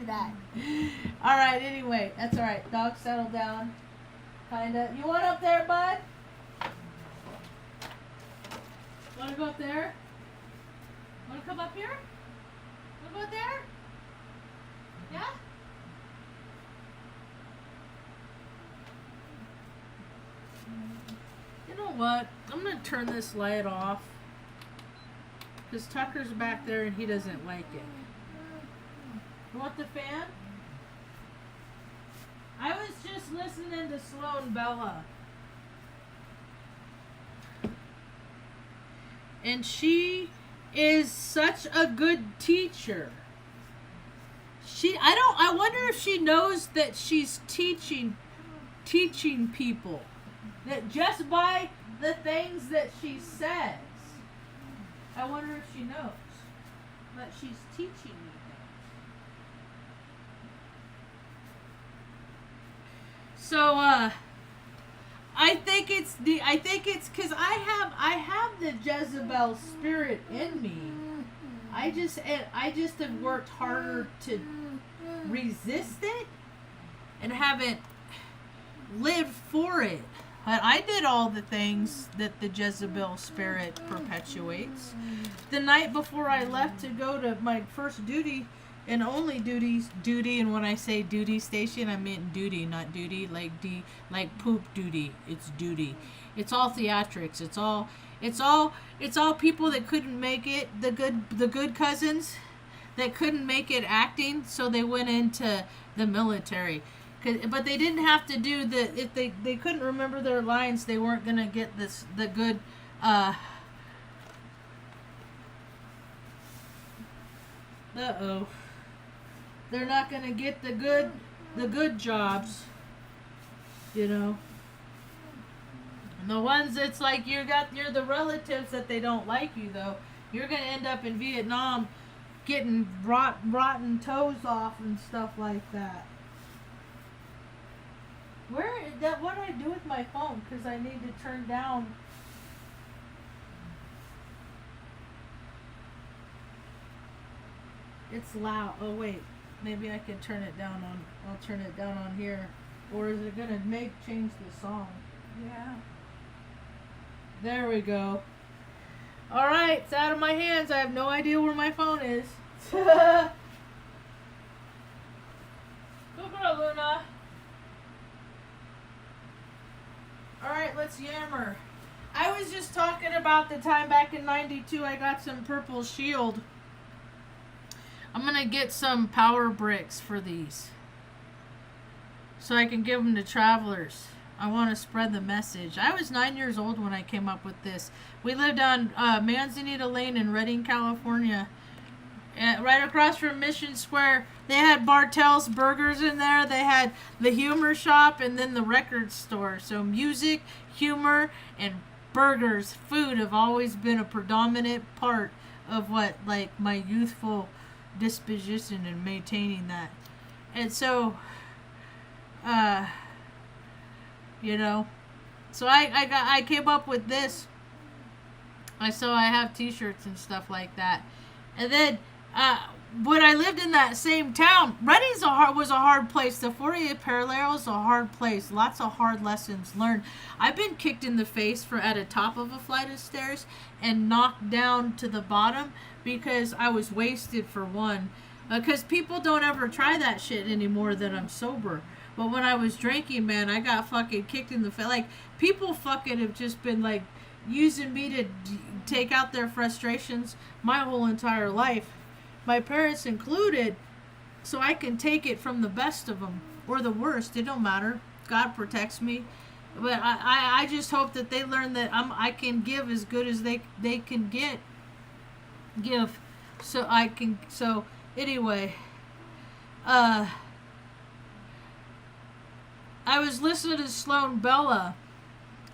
that. All right, anyway, that's all right. Dog, settle down. Kinda. You want up there, bud? Want to go up there? Want to come up here? Want to go up there? Yeah? You know what? I'm going to turn this light off. Because Tucker's back there and he doesn't like it. You want the fan? I was just listening to Sloan Bella. And she is such a good teacher. I wonder if she knows that she's teaching people. That just by the things that she says, I wonder if she knows that she's teaching me things. So, I think it's because I have the Jezebel spirit in me. I just have worked harder to resist it and haven't lived for it. But I did all the things that the Jezebel spirit perpetuates. The night before I left to go to my first duty and only duty, and when I say duty station, I mean duty, not duty, like poop duty. It's duty. It's all theatrics. It's all people that couldn't make it, the good cousins that couldn't make it acting, so they went into the military. But they didn't have to do if they couldn't remember their lines, they weren't gonna get the good they're not gonna get the good jobs, you know. And the ones that's like you're the relatives that they don't like you though, you're gonna end up in Vietnam getting rotten toes off and stuff like that. What do I do with my phone? Because I need to turn down. It's loud. Oh wait, maybe I can turn it down on. I'll turn it down on here, or is it gonna change the song? Yeah. There we go. All right, it's out of my hands. I have no idea where my phone is. Go girl, Luna. Alright, let's yammer. I was just talking about the time back in 92 I got some purple shield. I'm going to get some power bricks for these, so I can give them to travelers. I want to spread the message. I was 9 years old when I came up with this. We lived on Manzanita Lane in Redding, California. Right across from Mission Square. They had Bartell's Burgers in there. They had the humor shop and then the record store. So music, humor, and burgers, food have always been a predominant part of what, like, my youthful disposition in maintaining that. And so, you know, so I came up with this. So I have t-shirts and stuff like that. And then, when I lived in that same town, Redding's was a hard place. The 48th parallel is a hard place. Lots of hard lessons learned. I've been kicked in the face at the top of a flight of stairs and knocked down to the bottom because I was wasted, for one. Because people don't ever try that shit anymore that I'm sober. But when I was drinking, man, I got fucking kicked in the face. Like, people fucking have just been, like, using me to take out their frustrations my whole entire life. My parents included, so I can take it from the best of them, or the worst. It don't matter. God protects me. But I just hope that they learn that I can give as good as they can give. So anyway, I was listening to Sloan Bella.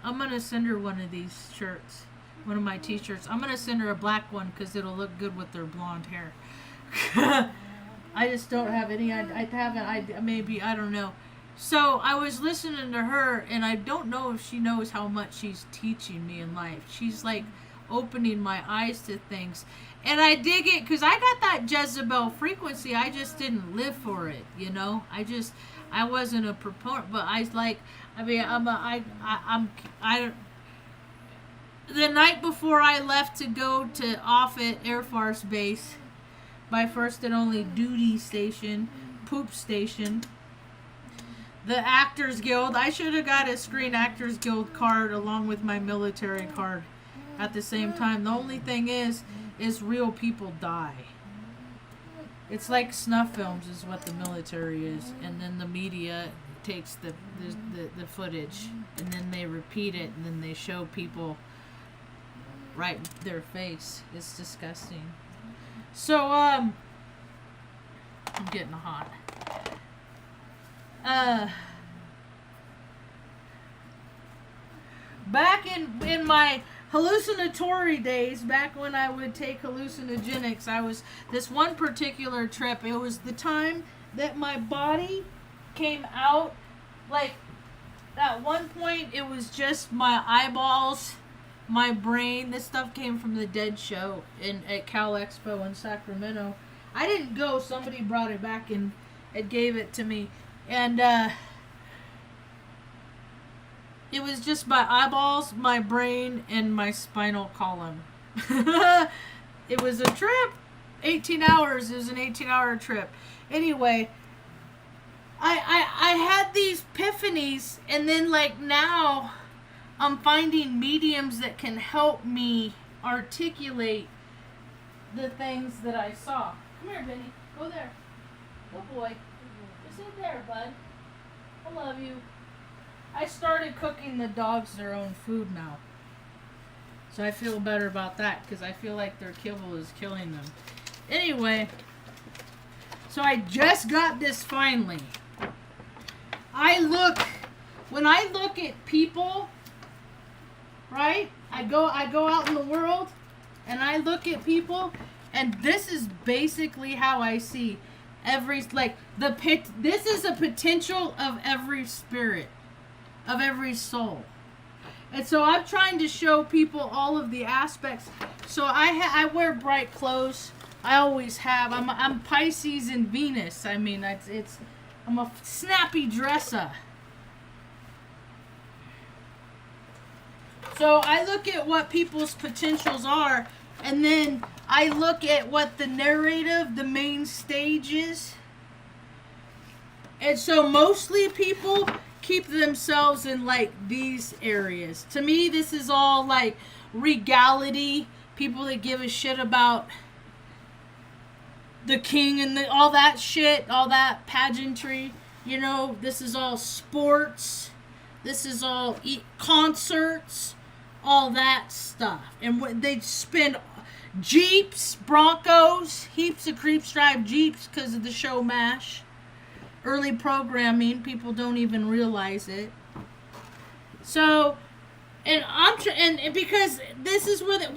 I'm going to send her one of these shirts, one of my t-shirts. I'm going to send her a black one because it'll look good with their blonde hair. I just don't have any. I don't know. So I was listening to her, and I don't know if she knows how much she's teaching me in life. She's like opening my eyes to things. And I dig it because I got that Jezebel frequency. I just didn't live for it, you know. I wasn't a proponent, but I like. I mean, I. The night before I left to go to Offutt Air Force Base, my first and only duty station, poop station. The Actors Guild. I should have got a Screen Actors Guild card along with my military card at the same time. The only thing is real people die. It's like snuff films is what the military is, and then the media takes the footage and then they repeat it and then they show people right in their face. It's disgusting. So I'm getting hot. Back in my hallucinatory days, back when I would take hallucinogenics, I was this one particular trip. It was the time that my body came out. Like at one point, it was just my eyeballs, my brain. This stuff came from the Dead Show at Cal Expo in Sacramento. I didn't go. Somebody brought it back and it gave it to me. And it was just my eyeballs, my brain, and my spinal column. It was a trip. 18 hours. It was an 18-hour trip. Anyway, I had these epiphanies, and then like now I'm finding mediums that can help me articulate the things that I saw. Come here, Benny. Go there. Good boy. Sit there, bud. I love you. I started cooking the dogs their own food now. So I feel better about that because I feel like their kibble is killing them. Anyway, so I just got this finally. When I look at people, right? I go out in the world and I look at people, and this is basically how I see this is a potential of every spirit, of every soul. And so I'm trying to show people all of the aspects. So I wear bright clothes. I always have. I'm Pisces and Venus. I mean, I'm a snappy dresser. So I look at what people's potentials are, and then I look at what the narrative, the main stage is. And so mostly people keep themselves in like these areas. To me, this is all like regality. People that give a shit about the king and all that shit, all that pageantry. You know, this is all sports. This is all concerts, all that stuff. And they spend Jeeps, Broncos, heaps of creep stripe Jeeps because of the show MASH. Early programming, people don't even realize it. So, and because this is with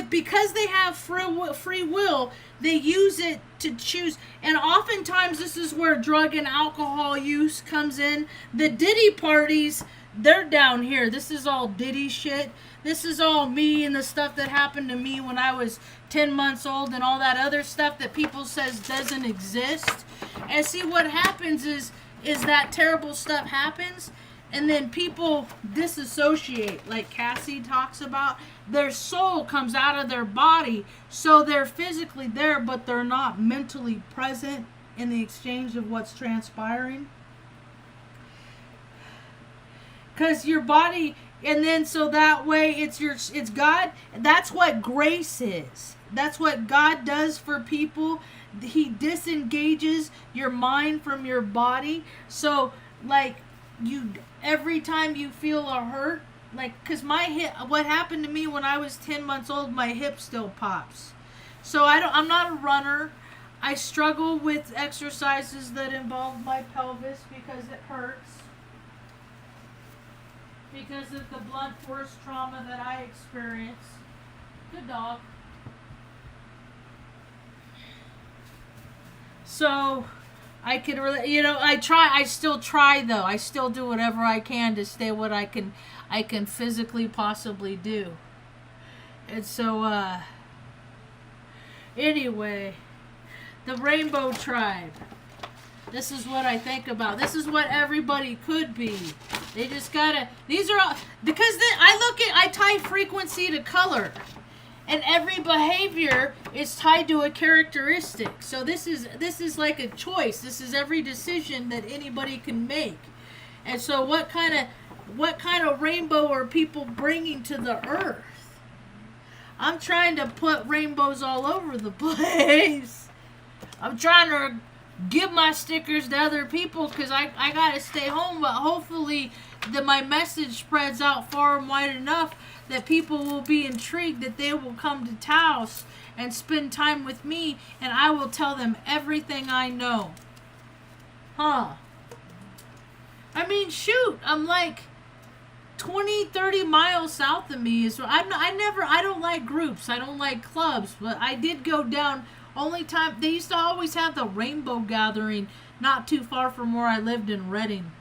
because they have free will, they use it to choose. And oftentimes this is where drug and alcohol use comes in. The Diddy parties, they're down here. This is all Diddy shit. This is all me and the stuff that happened to me when I was 10 months old and all that other stuff that people says doesn't exist. And see, what happens is that terrible stuff happens, and then people disassociate, like Cassie talks about. Their soul comes out of their body, so they're physically there, but they're not mentally present in the exchange of what's transpiring. Because your body, and then so that way it's God. That's what grace is. That's what God does for people. He disengages your mind from your body. So like every time you feel a hurt, like, because my hip, what happened to me when I was 10 months old, my hip still pops. So I'm not a runner. I struggle with exercises that involve my pelvis because it hurts. Because of the blunt force trauma that I experienced. Good dog. So I can really, I still try though. I still do whatever I can to stay what I can physically possibly do. And so, Anyway, the Rainbow Tribe. This is what I think about. This is what everybody could be. They just gotta. These are all because I tie frequency to color, and every behavior is tied to a characteristic. So this is like a choice. This is every decision that anybody can make. And so what kind of rainbow are people bringing to the earth? I'm trying to put rainbows all over the place. I'm trying to give my stickers to other people because I got to stay home, but hopefully my message spreads out far and wide enough that people will be intrigued, that they will come to Taos and spend time with me, and I will tell them everything I know. Huh. I mean, shoot, I'm like 20, 30 miles south of me. I don't like groups. I don't like clubs, but I did go down. Only time they used to always have the rainbow gathering not too far from where I lived in Redding.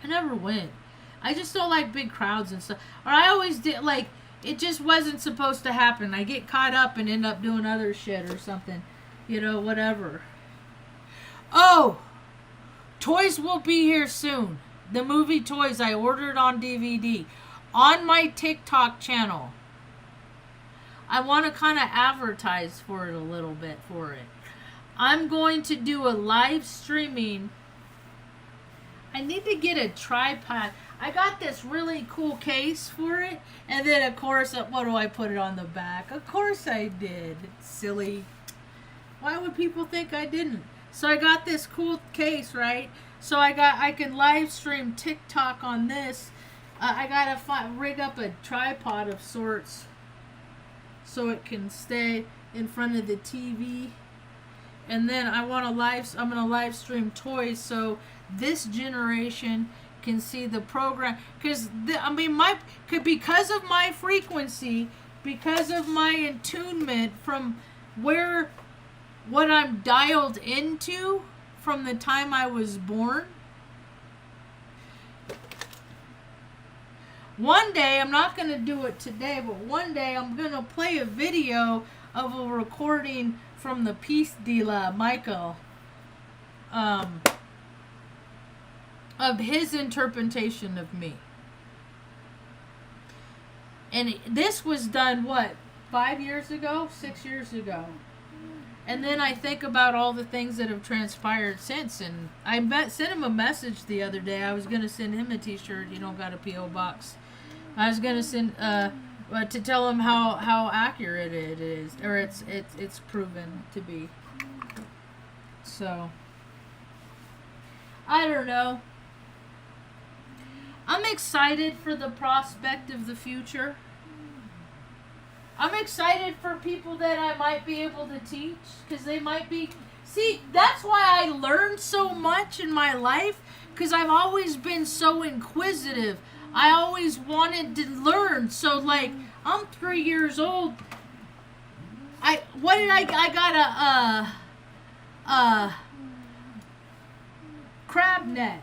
I never went. I just don't like big crowds and stuff. Or I always did, like, it just wasn't supposed to happen. I get caught up and end up doing other shit or something. You know, whatever. Oh! Toys will be here soon. The movie Toys I ordered on DVD. On my TikTok channel. I want to kind of advertise for it a little bit for it. I'm going to do a live streaming. I need to get a tripod. I got this really cool case for it. And then, of course, what do I put it on the back? Of course I did. It's silly. Why would people think I didn't? So I got this cool case, right? So I can live stream TikTok on this. I got to rig up a tripod of sorts so it can stay in front of the TV. And then I'm going to live stream Toys so this generation can see the program. Because of my frequency, because of my attunement from what I'm dialed into from the time I was born. One day, I'm not going to do it today, but one day I'm going to play a video of a recording from the Peace Dealer, Michael, of his interpretation of me. And this was done, 5 years ago? 6 years ago. And then I think about all the things that have transpired since. And I sent him a message the other day. I was going to send him a t-shirt. You don't got a P.O. box. I was going to send, to tell him how accurate it is. Or it's proven to be. So, I don't know. I'm excited for the prospect of the future. I'm excited for people that I might be able to teach, because they might be... See, that's why I learned so much in my life, because I've always been so inquisitive. I always wanted to learn. So, like, I'm 3 years old. I got a crab net,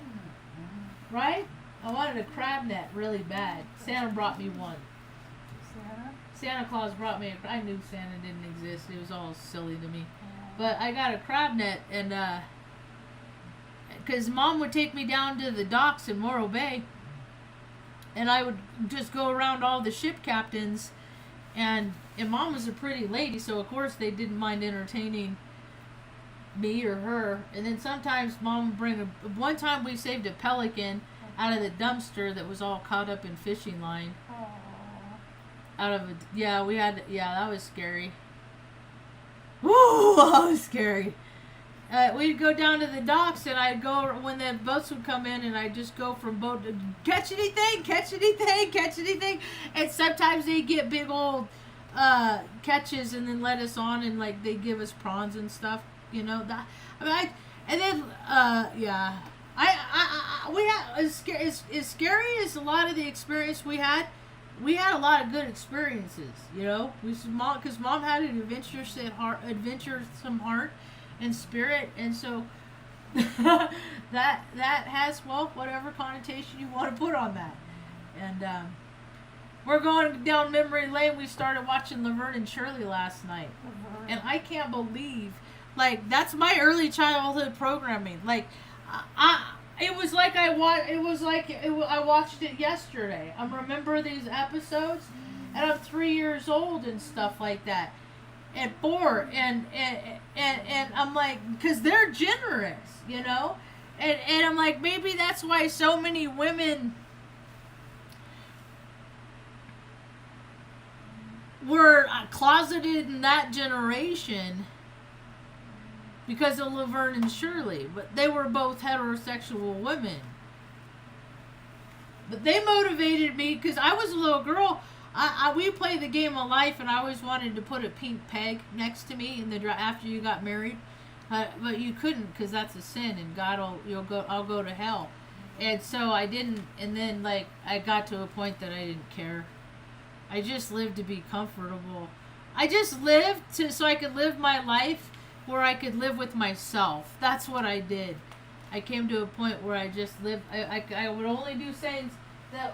right? I wanted a crab net really bad. Santa brought me one. Santa Claus brought me I knew Santa didn't exist. It was all silly to me. But I got a crab net, and because Mom would take me down to the docks in Morro Bay, and I would just go around all the ship captains, and Mom was a pretty lady, so of course they didn't mind entertaining me or her. And then sometimes Mom would bring one time we saved a pelican out of the dumpster that was all caught up in fishing line. That was scary. Woo, that was scary. We'd go down to the docks, and I'd go when the boats would come in, and I'd just go from boat to catch anything. And sometimes they'd get big old catches, and then let us on, and like they give us prawns and stuff, you know. We had as scary as a lot of the experience we had. We had a lot of good experiences, you know. Because Mom had an adventuresome heart and spirit, and so that has whatever connotation you want to put on that. And we're going down memory lane. We started watching Laverne and Shirley last night, and I can't believe, like, that's my early childhood programming. Like, it was like I watched it yesterday. I remember these episodes, and I'm 3 years old and stuff like that, and 4, and I'm like, because they're generous, you know, and I'm like, maybe that's why so many women were closeted in that generation because of Laverne and Shirley, but they were both heterosexual women. But they motivated me because I was a little girl. We played the game of life, and I always wanted to put a pink peg next to me in the after you got married, but you couldn't because that's a sin, and I'll go to hell, and so I didn't. And then like I got to a point that I didn't care. I just lived to be comfortable. I just lived so I could live my life where I could live with myself. That's what I did. I came to a point where I just lived. I would only do things that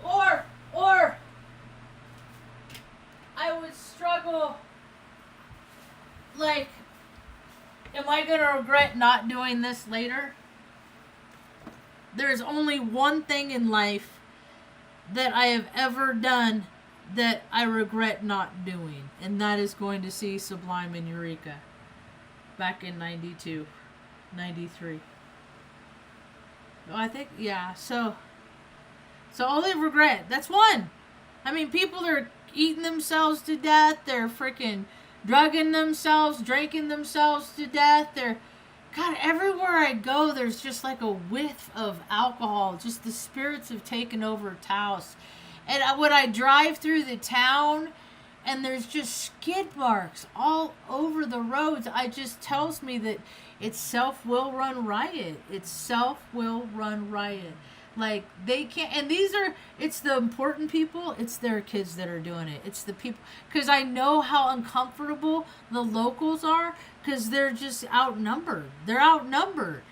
or I would struggle. Like, am I gonna regret not doing this later? There's only one thing in life that I have ever done that I regret not doing, and that is going to see Sublime and Eureka back in 92, 93. I think, yeah, so only regret. That's one. I mean, people are eating themselves to death. They're freaking drugging themselves, drinking themselves to death. God, everywhere I go, there's just like a whiff of alcohol. Just the spirits have taken over Taos. And when I drive through the town, and there's just skid marks all over the roads, it just tells me that it's self-will run riot. It's self-will run riot. Like, they can't, and it's the important people, it's their kids that are doing it. It's the people, because I know how uncomfortable the locals are, because they're just outnumbered. They're outnumbered.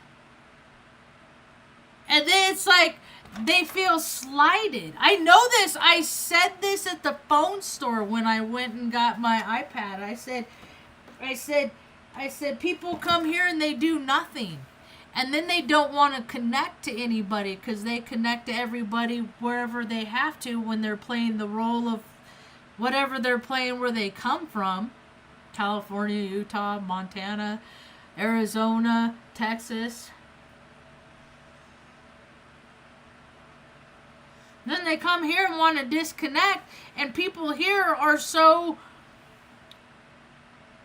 And then it's like, they feel slighted. I know this. I said this at the phone store when I went and got my iPad. I said, people come here and they do nothing. And then they don't want to connect to anybody because they connect to everybody wherever they have to when they're playing the role of whatever they're playing where they come from. California, Utah, Montana, Arizona, Texas. Then they come here and want to disconnect, and people here are so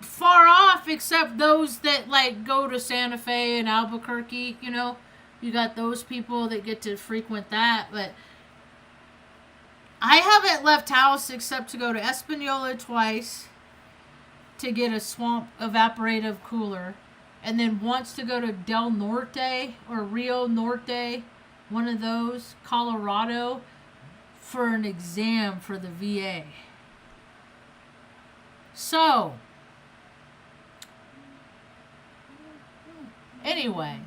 far off, except those that like go to Santa Fe and Albuquerque, you know. You got those people that get to frequent that, but I haven't left Taos except to go to Espanola twice to get a swamp evaporative cooler, and then once to go to Del Norte or Rio Norte, one of those, Colorado, for an exam for the VA. So, anyway,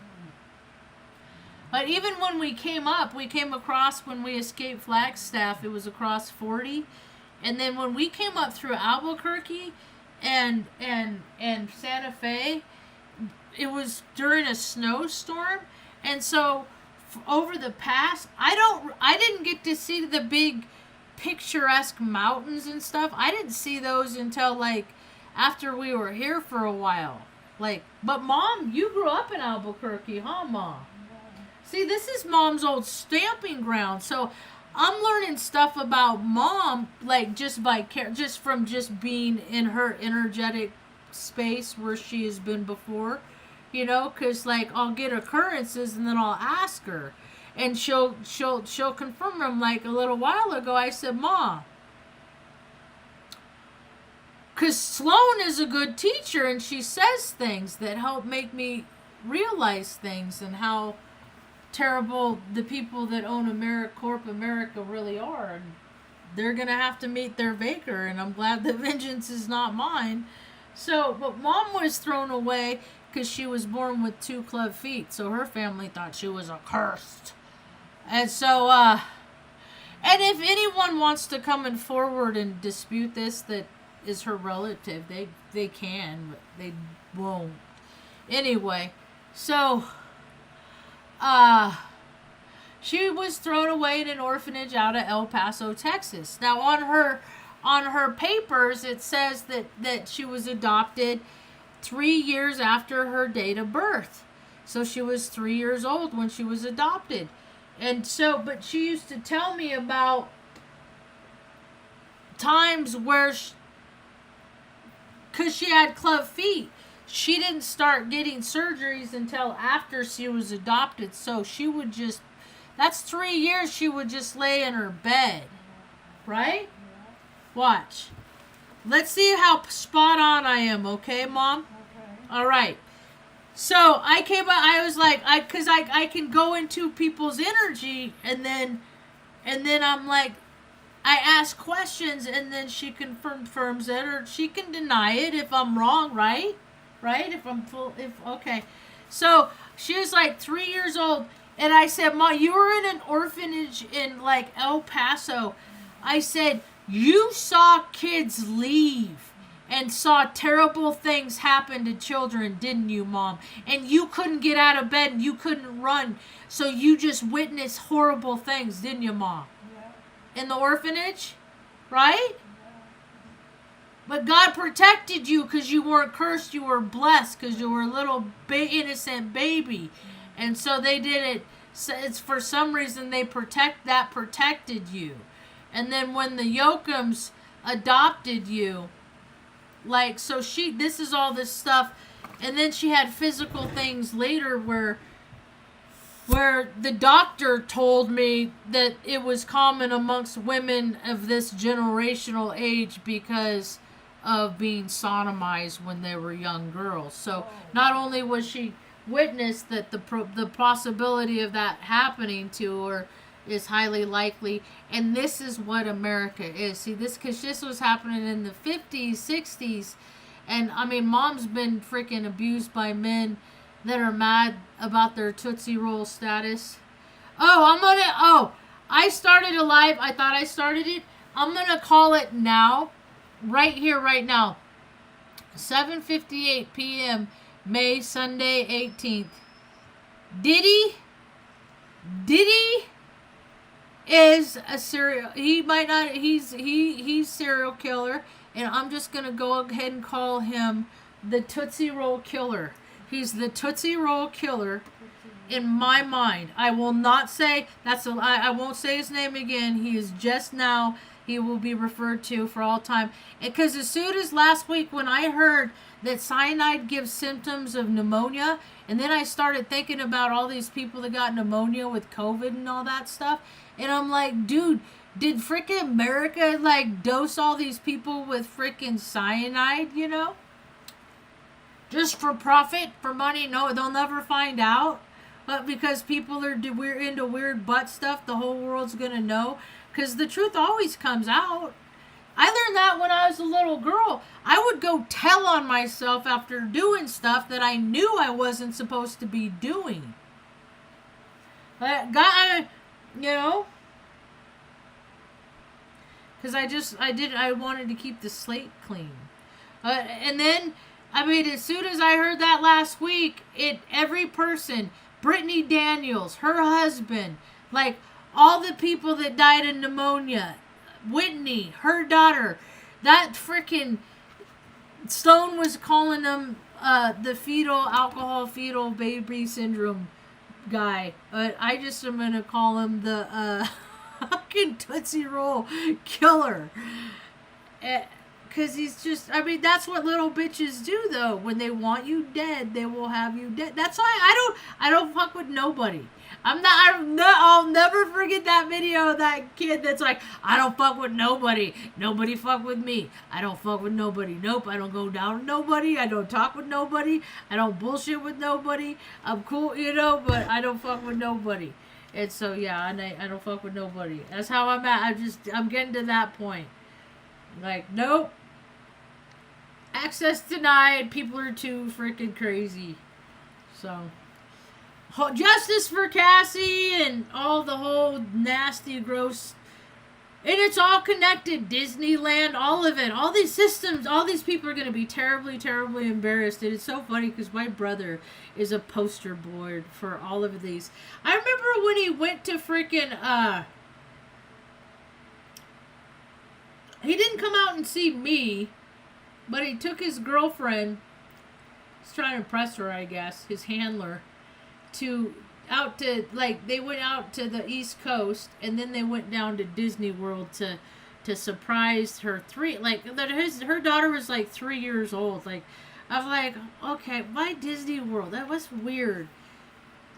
but even when we came across, when we escaped Flagstaff, it was across 40, and then when we came up through Albuquerque and Santa Fe, it was during a snowstorm, and so over the pass, I didn't get to see the big picturesque mountains and stuff. I didn't see those until like after we were here for a while. Like, but Mom, you grew up in Albuquerque, huh, Mom? See, this is Mom's old stamping ground. So I'm learning stuff about Mom, like just from being in her energetic space where she has been before. You know, because like I'll get occurrences and then I'll ask her, and she'll confirm them. Like a little while ago, I said, "Ma," because Sloan is a good teacher and she says things that help make me realize things and how terrible the people that own America really are, and they're gonna have to meet their maker. And I'm glad that vengeance is not mine. So, but Mom was thrown away because she was born with 2 club feet, so her family thought she was accursed. And so, And if anyone wants to come and forward and dispute this, that is her relative, they can, but they won't. Anyway, so she was thrown away in an orphanage out of El Paso, Texas. Now on her papers it says that she was adopted 3 years after her date of birth. So she was 3 years old when she was adopted. And so, but she used to tell me about times where, because she had club feet, she didn't start getting surgeries until after she was adopted. So she would just, that's 3 years she would just lay in her bed. Right? Watch. Let's see how spot on I am, okay, Mom? Okay. All right. So I came out, I was like, because I can go into people's energy, and then I'm like, I ask questions, and then she confirms it, or she can deny it if I'm wrong, right? Right? Okay. So she was like 3 years old, and I said, Mom, you were in an orphanage in like El Paso. I said, you saw kids leave and saw terrible things happen to children, didn't you, Mom? And you couldn't get out of bed and you couldn't run. So you just witnessed horrible things, didn't you, Mom? Yeah. In the orphanage? Right? Yeah. But God protected you because you weren't cursed. You were blessed because you were a little innocent baby. And so they did it. So it's for some reason they protected you. And then when the Yokums adopted you, like, so this is all this stuff, and then she had physical things later where the doctor told me that it was common amongst women of this generational age because of being sodomized when they were young girls. So not only was she witnessed that the possibility of that happening to her is highly likely, and this is what America is. See, this, because this was happening in the 50s, 60s, and I mean, Mom's been freaking abused by men that are mad about their Tootsie Roll status. I started a live. I thought I started it. I'm gonna call it now, right here, right now, 7:58 p.m. Sunday 18th. Diddy is a he's serial killer, and I'm just gonna go ahead and call him the Tootsie Roll Killer. He's the Tootsie Roll Killer in my mind. I will not say I won't say his name again. He is just now, he will be referred to for all time. Because as soon as last week when I heard that cyanide gives symptoms of pneumonia, and then I started thinking about all these people that got pneumonia with COVID and all that stuff, and I'm like, dude, did frickin' America like dose all these people with frickin' cyanide, you know? Just for profit, for money? No, they'll never find out. But because people are we're into weird butt stuff, the whole world's gonna know. Because the truth always comes out. I learned that when I was a little girl. I would go tell on myself after doing stuff that I knew I wasn't supposed to be doing. God, you know, because I wanted to keep the slate clean. And then, I mean, as soon as I heard that last week, every person, Brittany Daniels, her husband, like all the people that died of pneumonia, Whitney, her daughter, that freaking Stone was calling them the alcohol fetal baby syndrome guy. But I just am going to call him the fucking Tootsie Roll Killer. Because he's just, I mean, that's what little bitches do, though. When they want you dead, they will have you dead. That's why I don't fuck with nobody. I'll never forget that video of that kid that's like, I don't fuck with nobody. Nobody fuck with me. I don't fuck with nobody. Nope, I don't go down with nobody. I don't talk with nobody. I don't bullshit with nobody. I'm cool, you know, but I don't fuck with nobody. And so, yeah, I don't fuck with nobody. That's how I'm at. I'm getting to that point. Like, nope. Access denied. People are too freaking crazy. So, justice for Cassie and all the whole nasty, gross And it's all connected. Disneyland, all of it. All these systems, all these people are going to be terribly, terribly embarrassed. And it's so funny because my brother is a poster board for all of these. I remember when he went to freaking, he didn't come out and see me, but he took his girlfriend, he's trying to impress her, I guess, his handler, to out to, like, they went out to the East Coast, and then they went down to Disney World to surprise her her daughter was like 3 years old. Like, I was like, okay, why Disney World? That was weird,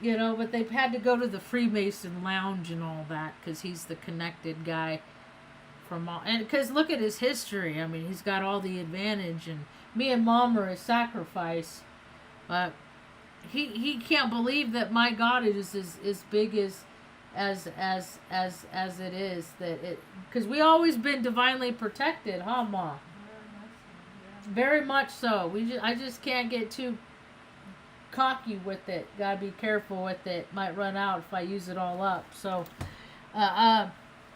you know. But they've had to go to the Freemason Lounge and all that because he's the connected guy from all. And because look at his history. I mean, he's got all the advantage, and me and Mom are a sacrifice, but. He can't believe that my God is as big as it is, that it, because we always been divinely protected, huh, Mom? Very much so. I just can't get too cocky with it. Gotta be careful with it. Might run out if I use it all up. So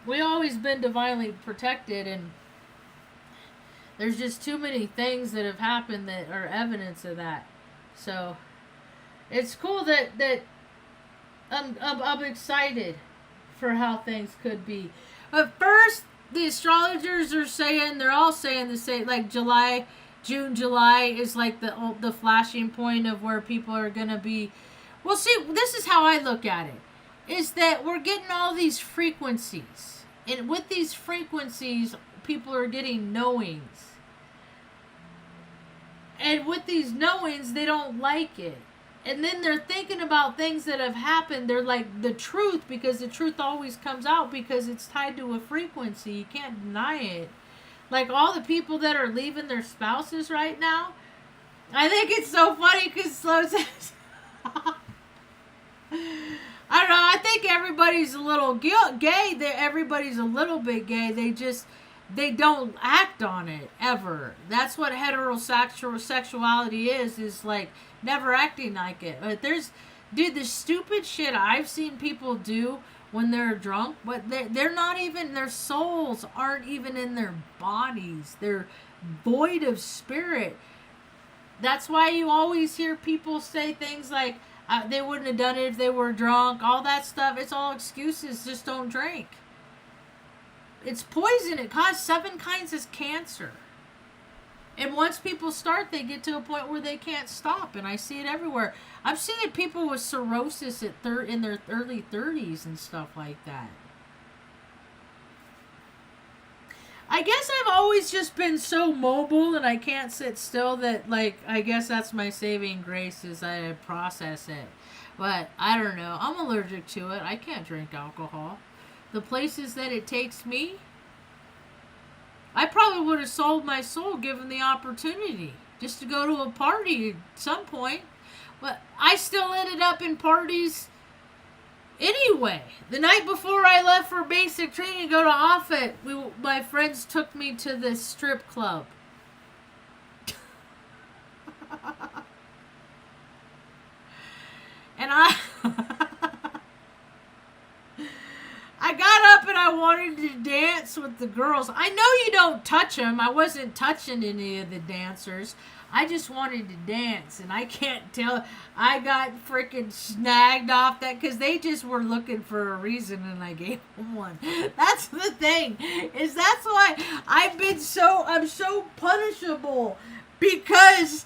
we always been divinely protected, and there's just too many things that have happened that are evidence of that. So it's cool that I'm excited for how things could be. But first, the astrologers are saying, they're all saying the same, like June, July is like the flashing point of where people are going to be. Well, see, this is how I look at it, is that we're getting all these frequencies. And with these frequencies, people are getting knowings. And with these knowings, they don't like it. And then they're thinking about things that have happened. They're like the truth, because the truth always comes out because it's tied to a frequency. You can't deny it. Like all the people that are leaving their spouses right now. I think it's so funny because Slow says, I don't know. I think everybody's a little gay. Everybody's a little bit gay. They don't act on it ever. That's what heterosexuality is like never acting like it. But the stupid shit I've seen people do when they're drunk, but they're not even, their souls aren't even in their bodies. They're void of spirit. That's why you always hear people say things like, they wouldn't have done it if they were drunk. All that stuff, it's all excuses. Just don't drink. It's poison. It causes 7 kinds of cancer. And once people start, they get to a point where they can't stop. And I see it everywhere. I'm seeing people with cirrhosis in their early 30s and stuff like that. I guess I've always just been so mobile and I can't sit still that, like, I guess that's my saving grace is I process it. But I don't know. I'm allergic to it. I can't drink alcohol. The places that it takes me, I probably would have sold my soul given the opportunity just to go to a party at some point. But I still ended up in parties anyway. The night before I left for basic training to go to Offutt, my friends took me to this strip club. And I got up and I wanted to dance with the girls. I know you don't touch them. I wasn't touching any of the dancers. I just wanted to dance, and I can't tell. I got freaking snagged off that because they just were looking for a reason, and I gave them one. That's the thing, is that's why I'm so punishable, because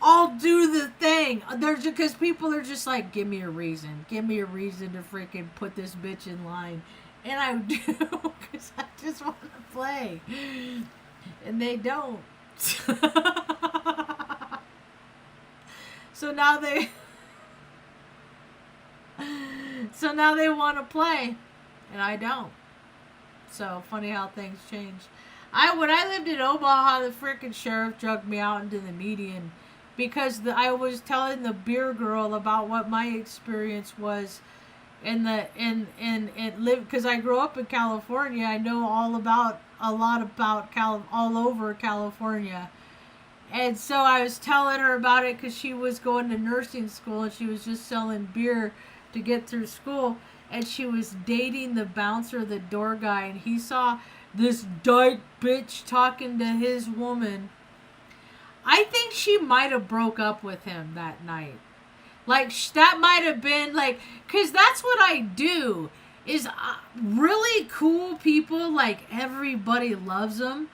I'll do the thing. Because people are just like, give me a reason to freaking put this bitch in line. And I do, because I just want to play. And they don't. So now they want to play, and I don't. So funny how things change. When I lived in Omaha, the freaking sheriff drugged me out into the median because I was telling the beer girl about what my experience was because I grew up in California. I know all about all over California. And so I was telling her about it because she was going to nursing school and she was just selling beer to get through school. and she was dating the bouncer, the door guy, and he saw this dyke bitch talking to his woman. I think she might have broke up with him that night. Like, that might have been, like, because that's what I do, is really cool people, like, everybody loves them.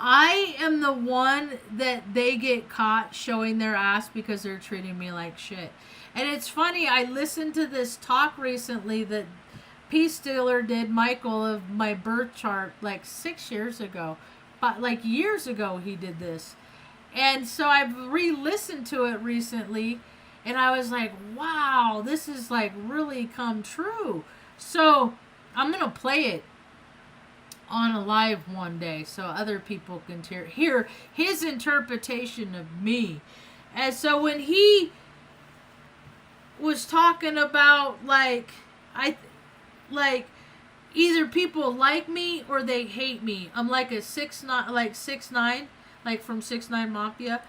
I am the one that they get caught showing their ass because they're treating me like shit. And it's funny, I listened to this talk recently that Peace Dealer did, Michael, of my birth chart, like 6 years ago. But, like, years ago he did this. And so I've re-listened to it recently, and I was like, wow, this is like really come true. So I'm going to play it on a live one day so other people can hear his interpretation of me. And so when he was talking about like either people like me or they hate me. I'm like a 6'9", like from 6'9" Mafia,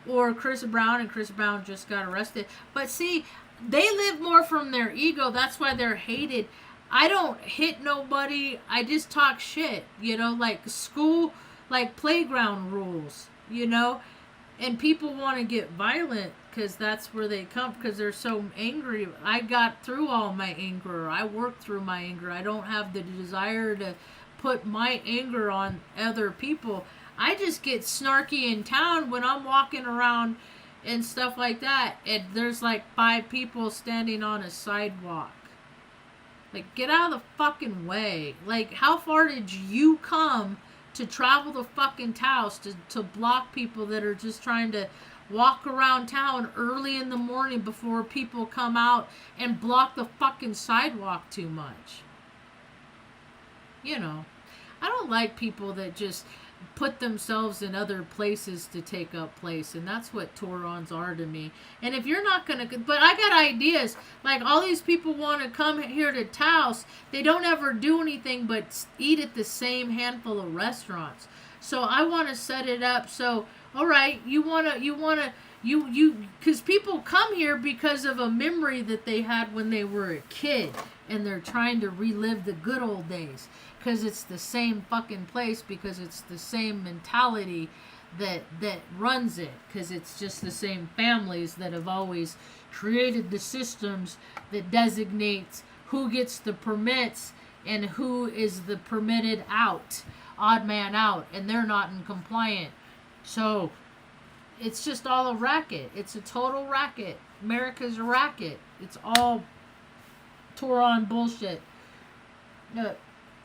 or Chris Brown, and Chris Brown just got arrested. But see, they live more from their ego. That's why they're hated. I don't hit nobody. I just talk shit, like school, like playground rules, and people want to get violent because that's where they come, because they're so angry. I got through all my anger. I worked through my anger. I don't have the desire to put my anger on other people. I just get snarky in town when I'm walking around and stuff like that, and there's like 5 people standing on a sidewalk. Like, get out of the fucking way. Like, how far did you come to travel the fucking Taos to block people that are just trying to walk around town early in the morning before people come out and block the fucking sidewalk too much? I don't like people that just put themselves in other places to take up place, and that's what Taurons are to me. And if you're not gonna, but I got ideas. Like, all these people want to come here to Taos, they don't ever do anything but eat at the same handful of restaurants. So I want to set it up so, all right, you because people come here because of a memory that they had when they were a kid, and they're trying to relive the good old days. Because it's the same fucking place, because it's the same mentality that runs it, because it's just the same families that have always created the systems that designates who gets the permits and who is the permitted out, odd man out, and they're not in compliant. So it's just all a racket. It's a total racket. America's a racket. It's all Tauron bullshit.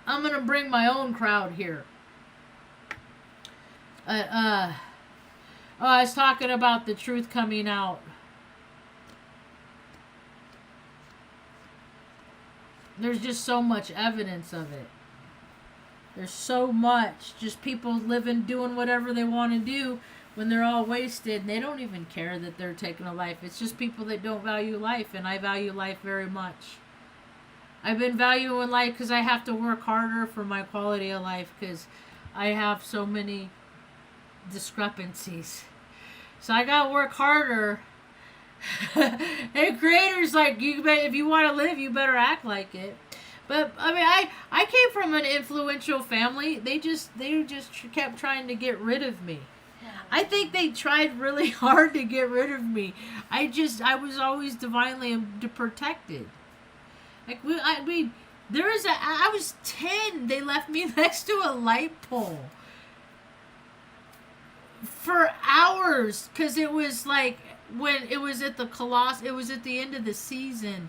I'm going to bring my own crowd here. I was talking about the truth coming out. There's just so much evidence of it. There's so much. Just people living, doing whatever they want to do when they're all wasted. And they don't even care that they're taking a life. It's just people that don't value life. And I value life very much. I've been valuing life because I have to work harder for my quality of life, because I have so many discrepancies. So I gotta work harder. And creators like, if you want to live, you better act like it. But I mean, I came from an influential family. They just kept trying to get rid of me. I think they tried really hard to get rid of me. I was always divinely protected. Like, I was 10. They left me next to a light pole for hours, because it was like when it was at the it was at the end of the season,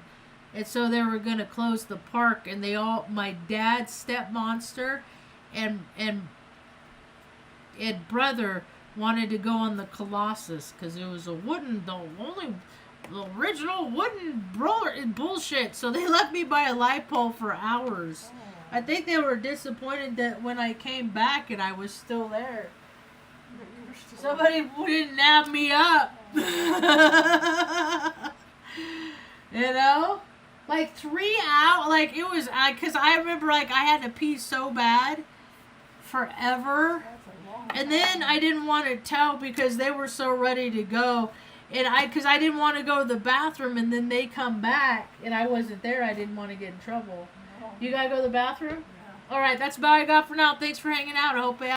and so they were gonna close the park, and my dad's step monster and brother wanted to go on the Colossus because it was the original wooden bullshit. So they left me by a light pole for hours. I think they were disappointed that when I came back and I was still there, somebody didn't nab me up. Like 3 hours. Like, it was, because I remember, like, I had to pee so bad forever. And then I didn't want to tell because they were so ready to go. And because I didn't want to go to the bathroom and then they come back and I wasn't there, I didn't want to get in trouble. You gotta go to the bathroom? All right, that's about all I got for now. Thanks for hanging out. I hope